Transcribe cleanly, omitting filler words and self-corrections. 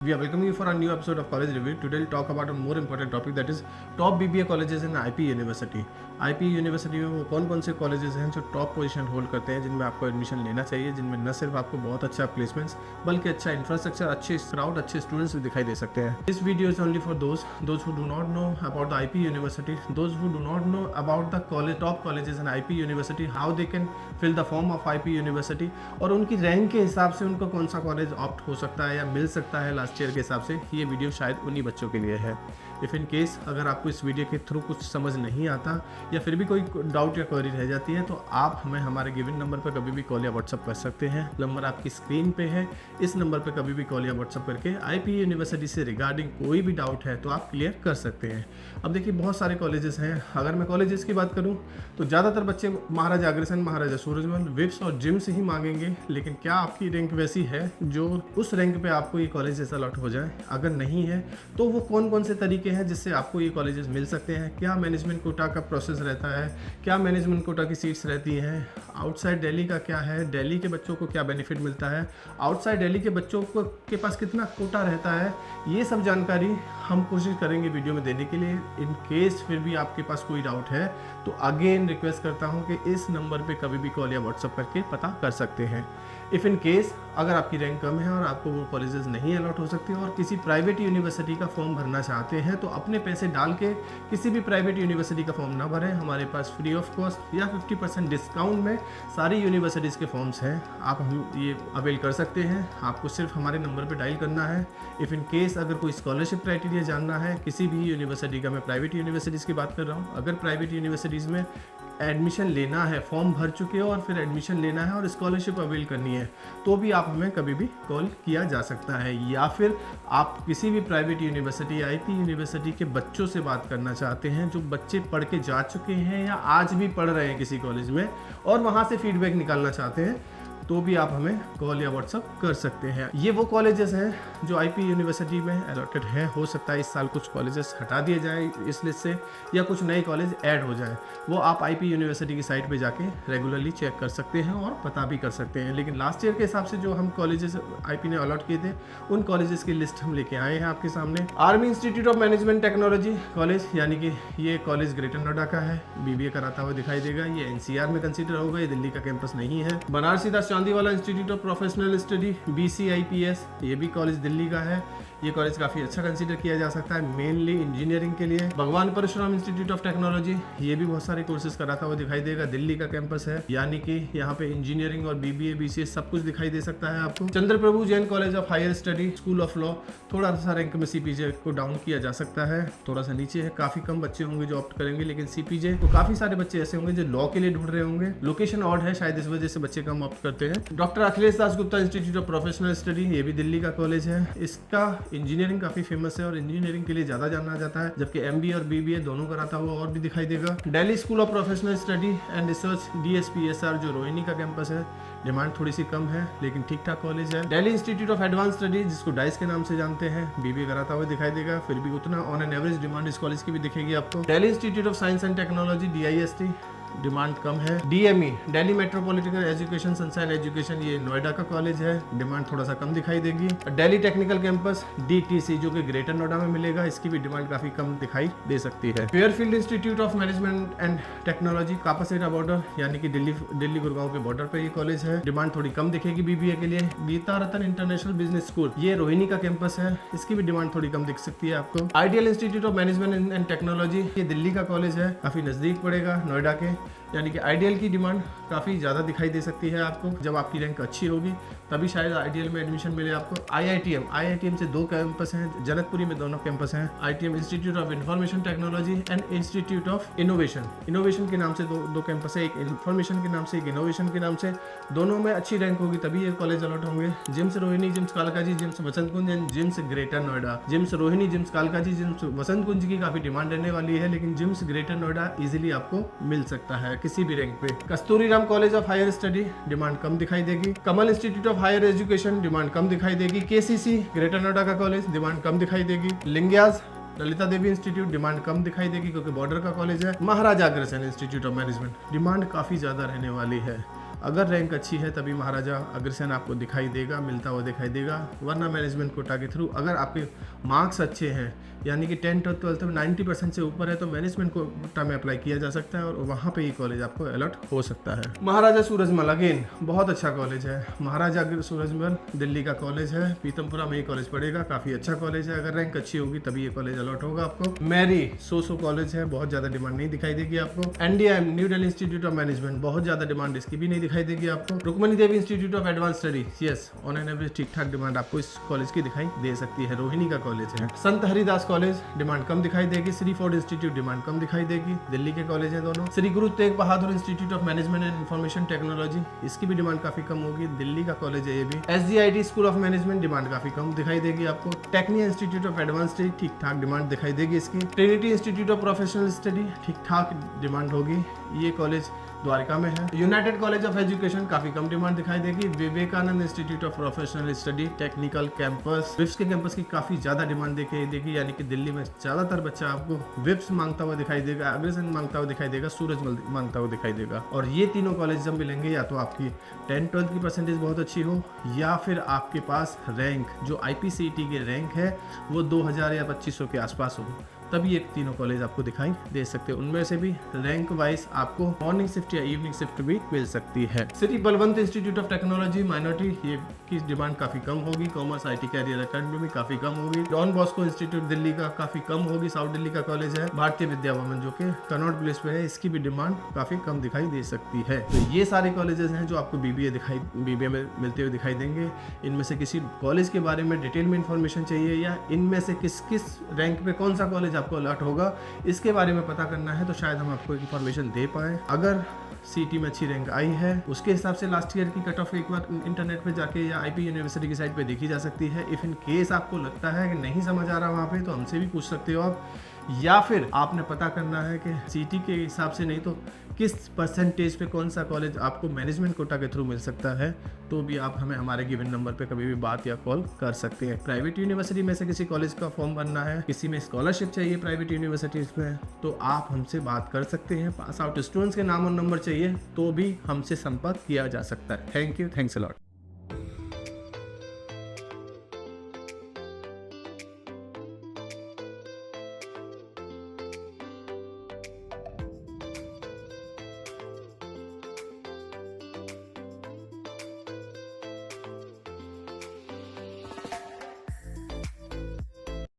We are welcoming you for a new episode of College Review. Today we'll talk about a more important topic, that is top BBA colleges in IP University. IP university में वो कौन कौन से colleges हैं जो top position hold करते हैं, जिनमें आपको एडमिशन लेना चाहिए, जिनमें न सिर्फ आपको बहुत अच्छा प्लेसमेंट्स बल्कि अच्छा इंफ्रास्ट्रक्चर, अच्छे क्राउड, अच्छे स्टूडेंट्स भी दिखाई दे सकते हैं. This video is only for those who do not know about the IP university, those who do not know about the college top colleges in IP university, how they can fill the form of IP university और उनकी rank के हिसाब से उनको कौन सा college opt हो सकता है या मिल सकता है लास्ट ईयर के हिसाब से. ये वीडियो शायद उन्हीं बच्चों के लिए है. इफ़ इन केस अगर आपको इस वीडियो के थ्रू कुछ समझ नहीं आता या फिर भी कोई डाउट या क्वेरी रह जाती है तो आप हमें हमारे गिवन नंबर पर कभी भी कॉल या व्हाट्सअप कर सकते हैं. नंबर आपकी स्क्रीन पे है. इस नंबर पर कभी भी कॉल या व्हाट्सअप करके IP यूनिवर्सिटी से रिगार्डिंग कोई भी डाउट है तो आप क्लियर कर सकते हैं. अब देखिए बहुत सारे कॉलेजेस हैं. अगर मैं कॉलेजेस की बात करूँ तो ज़्यादातर बच्चे महाराजा अग्रसेन, महाराजा सूरजमल, विप्स और जिम से ही मांगेंगे. लेकिन क्या आपकी रैंक वैसी है जो उस रैंक पे आपको ये कॉलेजेस अलॉट हो जाए? अगर नहीं है तो वो कौन कौन से तरीके हैं जिससे आपको ये कॉलेजेस मिल सकते हैं? क्या मैनेजमेंट कोटा का प्रोसेस रहता है? क्या मैनेजमेंट कोटा की सीट्स रहती हैं? आउटसाइड दिल्ली का क्या है? दिल्ली के बच्चों को क्या बेनिफिट मिलता है? आउटसाइड दिल्ली के बच्चों को के पास कितना कोटा रहता है? ये सब जानकारी हम कोशिश करेंगे वीडियो में देने के लिए. इन केस फिर भी आपके पास कोई डाउट है तो अगेन रिक्वेस्ट करता हूँ कि इस नंबर पे कभी भी कॉल या व्हाट्सअप करके पता कर सकते हैं. इफ़ इन केस अगर आपकी रैंक कम है और आपको वो कॉलेजेस नहीं अलॉट हो सकते और किसी प्राइवेट यूनिवर्सिटी का फॉर्म भरना चाहते हैं तो अपने पैसे डाल के किसी भी प्राइवेट यूनिवर्सिटी का फॉर्म ना भरें. हमारे पास फ्री ऑफ कॉस्ट या 50% डिस्काउंट में सारी यूनिवर्सिटीज़ के फॉर्म्स हैं. आप हम ये अवेल कर सकते हैं. आपको सिर्फ हमारे नंबर पे डायल करना है. इफ़ इन केस अगर कोई स्कॉलरशिप क्राइटेरिया जानना है किसी भी यूनिवर्सिटी का, मैं प्राइवेट यूनिवर्सिटीज़ की बात कर रहा हूँ, अगर प्राइवेट यूनिवर्सिटीज़ में एडमिशन लेना है, फॉर्म भर चुके हो और फिर एडमिशन लेना है और स्कॉलरशिप अवेल करनी है तो भी आप हमें कभी भी कॉल किया जा सकता है. या फिर आप किसी भी प्राइवेट यूनिवर्सिटी, IP यूनिवर्सिटी के बच्चों से बात करना चाहते हैं जो बच्चे पढ़ के जा चुके हैं या आज भी पढ़ रहे हैं किसी कॉलेज में और वहाँ से फीडबैक निकालना चाहते हैं तो भी आप हमें कॉल या व्हाट्सअप कर सकते हैं. ये वो कॉलेजेस हैं जो IP यूनिवर्सिटी में अलॉटेड हैं. हो सकता है इस साल कुछ कॉलेजेस हटा दिए जाएं इस लिस्ट से या कुछ नए कॉलेज ऐड हो जाएं. वो आप IP यूनिवर्सिटी की साइट पे जाके रेगुलरली चेक कर सकते हैं और पता भी कर सकते हैं. लेकिन लास्ट ईयर के हिसाब से जो हम कॉलेजेस IP ने अलॉट किए थे उन कॉलेजेस की लिस्ट हम लेके आए हैं आपके सामने. Army institute of management technology college, यानी कि ये कॉलेज ग्रेटर नोएडा का है. BBA कराता हुआ दिखाई देगा. ये NCR में कंसिडर होगा, ये दिल्ली का कैंपस नहीं है. Banarsi Das Chandiwala institute of professional study BCIPS, ये भी कॉलेज दिल्ली का है. ये कॉलेज काफ़ी अच्छा कंसीडर किया जा सकता है मेनली इंजीनियरिंग के लिए. भगवान परशुराम इंस्टीट्यूट ऑफ टेक्नोलॉजी, ये भी बहुत सारे कोर्सेज कराता हुआ दिखाई देगा. दिल्ली का कैंपस है, यानी कि यहाँ पे इंजीनियरिंग और BBA BCA सब कुछ दिखाई दे सकता है आपको. Chandra Prabhu Jain college of higher study, school of law, थोड़ा सा रैंक में CPJ को डाउन किया जा सकता है, थोड़ा सा नीचे है. काफ़ी कम बच्चे होंगे जो ऑप्ट करेंगे, लेकिन CPJ तो काफ़ी सारे बच्चे ऐसे होंगे जो लॉ के लिए ढूंढ रहे होंगे. लोकेशन ऑड है, शायद इस वजह से बच्चे कम ऑप्ट करते हैं. Doctor Akhilesh Das Gupta institute of professional study, ये भी दिल्ली का कॉलेज है. इसका इंजीनियरिंग काफ़ी फेमस है और इंजीनियरिंग के लिए ज़्यादा जाना जाता है, जबकि MBA और BBA दोनों कराता हुआ और भी दिखाई देगा. Delhi school of professional study and research DSPSR, जो रोहिणी का कैंपस है. डिमांड थोड़ी सी कम है लेकिन ठीक ठाक कॉलेज है. Delhi institute of advance study, जिसको डाइस के नाम से जानते हैं, BBA कराता हुआ दिखाई देगा. फिर भी उतना ऑन एन एवरेज डिमांड इस कॉलेज की भी दिखेगी आपको. Delhi institute of science and technology DIST, demand कम है. DME, Delhi metropolitan education sunshine education, ये नोएडा का कॉलेज है, डिमांड थोड़ा सा कम दिखाई देगी. दिल्ली टेक्निकल कैंपस DTC, जो कि ग्रेटर नोएडा में मिलेगा, इसकी भी डिमांड काफी कम दिखाई दे सकती है. Fairfield institute of management and technology, Kapashera border, यानी कि दिल्ली गुड़गांव के बॉर्डर पे ये कॉलेज है. डिमांड थोड़ी कम दिखेगी BBA के लिए. गीता रतन इंटरनेशनल बिजनेस स्कूल, ये रोहिणी का कैंपस है, इसकी भी डिमांड थोड़ी कम दिख सकती है आपको. Ideal institute of management and technology, ये दिल्ली का कॉलेज है, काफी नजदीक पड़ेगा नोएडा के, यानी कि आइडियल की डिमांड काफ़ी ज़्यादा दिखाई दे सकती है आपको. जब आपकी रैंक अच्छी होगी तभी शायद आइडियल में एडमिशन मिले आपको. IITM से 2 कैंपस हैं, जनकपुरी में दोनों कैंपस हैं. ITM institute of information technology and institute of innovation के नाम से दो कैंपस है. एक इन्फॉर्मेशन के नाम से, एक इनोवेशन के नाम से. दोनों में अच्छी रैंक होगी तभी ये कॉलेज अलॉट होंगे. JIMS Rohini, JIMS Kalkaji, JIMS Vasant Kunj and JIMS greater Noida. JIMS Rohini, JIMS Kalkaji, JIMS Vasant Kunj की काफ़ी डिमांड रहने वाली है, लेकिन जिम्स ग्रेटर नोएडा ईजिली आपको मिल सकता है किसी भी रैंक पे. Kasturiram college of higher study, demand कम दिखाई देगी. Kamal institute of higher education, demand कम दिखाई देगी. KCC ग्रेटर नोएडा का कॉलेज, डिमांड कम दिखाई देगी. लिंग्याज ललिता देवी इंस्टीट्यूट, डिमांड कम दिखाई देगी क्योंकि बॉर्डर का कॉलेज है. Maharaja Agrasen institute of management, demand काफ़ी ज़्यादा रहने वाली है. अगर रैंक अच्छी है तभी महाराजा अग्रसेन आपको दिखाई देगा, मिलता हुआ दिखाई देगा, वरना मैनेजमेंट कोटा के थ्रू अगर आपके मार्क्स अच्छे हैं यानी कि 10th और 12th में 90% से ऊपर है तो मैनेजमेंट कोटा में अप्लाई किया जा सकता है और वहाँ पे ये कॉलेज आपको अलॉट हो सकता है। महाराजा सूरजमल अगेन बहुत अच्छा कॉलेज है। महाराजा सूरजमल दिल्ली का कॉलेज है, पीतमपुरा में ये कॉलेज पड़ेगा, काफ़ी अच्छा कॉलेज है। अगर रैंक अच्छी होगी तभी ये कॉलेज अलॉट होगा आपको। मैरी सो कॉलेज है, बहुत ज़्यादा डिमांड नहीं दिखाई देगी आपको। NDM new Delhi institute of management, बहुत ज़्यादा डिमांड इसकी भी नहीं दिखाई देगी आपको। Rukmini Devi institute of advance study, yes on an average ठीक ठाक डिमांड आपको इस कॉलेज की दिखाई दे सकती है। रोहिणी का कॉलेज है। संत हरिदास कॉलेज डिमांड कम दिखाई देगी। श्री फोर्ड इंस्टीट्यूट डिमांड कम दिखाई देगी, दिल्ली के कॉलेज हैं दोनों। Shri Guru Tegh Bahadur institute of management and information technology, इसकी भी डिमांड काफी कम होगी, दिल्ली का कॉलेज है ये भी। SGIT school of management demand काफी कम दिखाई देगी आपको। Technical institute of advance study ठीक ठाक डिमांड दिखाई देगी इसकी। Trinity institute of professional study ठीक ठाक डिमांड होगी, ये कॉलेज द्वारका में है। यूनाइटेड कॉलेज ऑफ एजुकेशन काफी कम डिमांड दिखाई देगी। Vivekananda institute of professional study technical campus, VIPS के कैंपस की काफी ज्यादा डिमांड दिखाई देगी, यानी कि दिल्ली में ज्यादातर बच्चा आपको विप्स मांगता हुआ दिखाई देगा, अग्रसेन मांगता हुआ दिखाई देगा, सूरजमल मांगता हुआ दिखाई देगा। और ये तीनों कॉलेज जब मिलेंगे या तो आपकी 10th-12th की परसेंटेज बहुत अच्छी हो या फिर आपके पास रैंक जो IPCET के रैंक है वो 2000 या 2500 के आसपास हो, तभी ये तीनों कॉलेज आपको दिखाई दे सकते हैं। उनमें से भी रैंक वाइज आपको मॉर्निंग शिफ्ट या इवनिंग शिफ्ट भी मिल सकती है। Shri Balwant institute of technology minority, ये की डिमांड काफी कम होगी। कॉमर्स IT कैरियर अकेडमी काफी कम होगी। डॉन बॉस्को इंस्टीट्यूट दिल्ली का काफी कम होगी, साउथ दिल्ली का कॉलेज है। भारतीय विद्या भवन जो कि कनॉट प्लेस पे है, इसकी भी डिमांड काफी कम दिखाई दे सकती है। तो ये सारे कॉलेजेस हैं जो आपको BBA में मिलते हुए दिखाई देंगे। इनमें से किसी कॉलेज के बारे में डिटेल में इंफॉर्मेशन चाहिए या इनमें से किस किस रैंक पे कौन सा कॉलेज आपको अलॉट होगा, इसके बारे में पता करना है तो शायद हम आपको इंफॉर्मेशन दे पाए। अगर CT में अच्छी रैंक आई है उसके हिसाब से लास्ट ईयर की कट ऑफ एक बार इंटरनेट पे जाके या IP यूनिवर्सिटी की साइट पे देखी जा सकती है। इफ इन केस आपको लगता है कि नहीं समझ आ रहा वहाँ पे तो हमसे भी पूछ सकते हो आप, या फिर आपने पता करना है कि CT के हिसाब से नहीं तो किस परसेंटेज पे कौन सा कॉलेज आपको मैनेजमेंट कोटा के थ्रू मिल सकता है, तो भी आप हमें हमारे गिवन नंबर पे कभी भी बात या कॉल कर सकते हैं। प्राइवेट यूनिवर्सिटी में से किसी कॉलेज का फॉर्म भरना है, किसी में स्कॉलरशिप चाहिए प्राइवेट यूनिवर्सिटीज में, तो आप हमसे बात कर सकते हैं। पास आउट स्टूडेंट्स के नाम और नंबर चाहिए तो भी हमसे संपर्क किया जा सकता है। Thank you, thanks a lot.